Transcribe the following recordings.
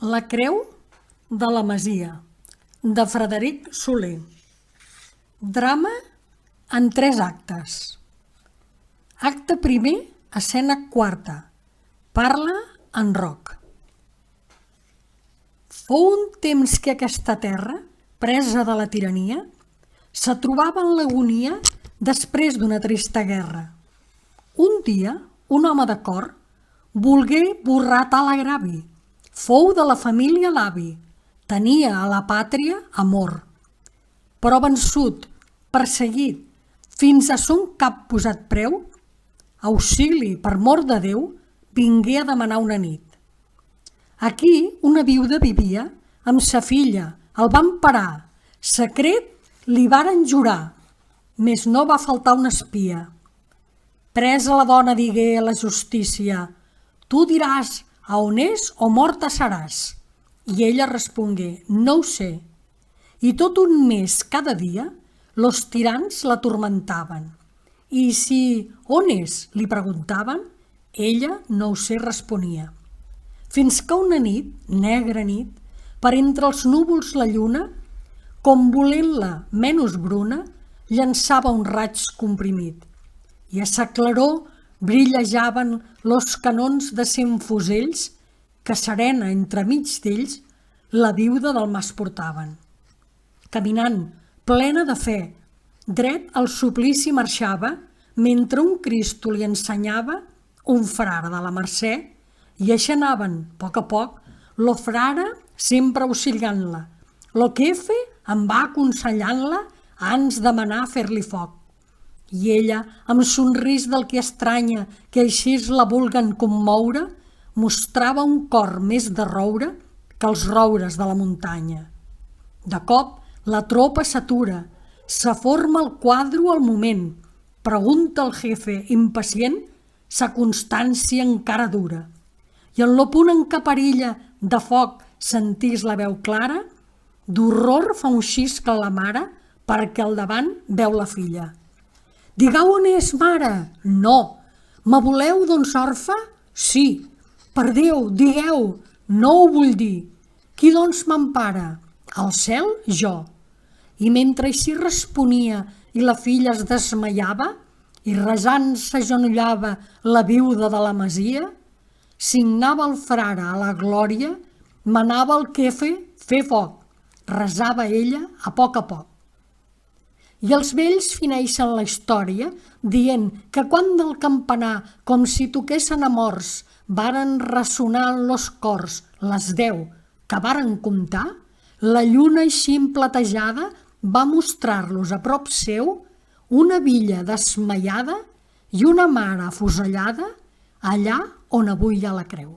La creu de la Masia, de Frederic Soler. Drama en 3 actes. Acte primer, escena quarta. Parla en Roc. Fou un temps que aquesta terra, presa de la tirania, se trobava en l'agonia després d'una trista guerra. Un dia, un home de cor volgué borrar tal agravi. Fou de la família l'avi, tenia a la pàtria amor. Però vençut, perseguit, fins a son cap posat preu, auxili per mort de Déu, vingué a demanar una nit. Aquí una viuda vivia amb sa filla, el van parar, secret li varen jurar, mes no va faltar una espia. Presa la dona digué a la justícia, tu diràs a on és o morta seràs. I ella respongué, no ho sé. I tot un mes cada dia los tirans la turmentaven. I si on és li preguntaven, ella no ho sé responia. Fins que una nit, negra nit, per entre els núvols la lluna, com volent-la menys bruna, llançava un raig comprimit. I a sa claror brillejaven los canons de 100 fusells que serena entremig d'ells la viuda del mas portaven. Caminant, plena de fe, dret al suplici marxava, mentre un Cristo li ensenyava un frare de la Mercè, i així anaven, a poc, lo frare sempre auxiliant-la, lo quefe en va aconsellant-la ans de manar a fer-li foc. I ella, amb somrís del que estranya que així la vulguen commoure, mostrava un cor més de roure que els roures de la muntanya. De cop, la tropa s'atura, se forma el quadro al moment, pregunta el jefe impacient, sa constància encara dura. I en lo punt en què perilla de foc sentís la veu clara, d'horror fa un xiscle a la mare perquè al davant veu la filla. Digueu on és, mare? No. Me voleu, doncs, orfa? Sí. Per Déu, digueu, no ho vull dir. Qui, doncs, m'empara? Al cel, jo. I mentre així responia i la filla es desmaiava i resant s'agenollava la viuda de la masia, signava el frare a la glòria, manava el quefe fer foc, resava ella a poc. I els vells fineixen la història dient que quan del campanar, com si toquessin a morts, varen ressonar en los cors les 10 que varen comptar, la lluna així platejada va mostrar-los a prop seu una villa desmaiada i una mare afusellada allà on avui hi ha la creu.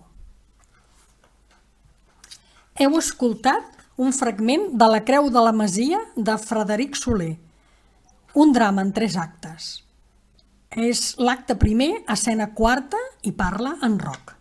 Heu escoltat un fragment de La creu de la Masia de Frederic Soler, un drama en 3 actes. És l'acte primer, escena quarta, i parla en Roc.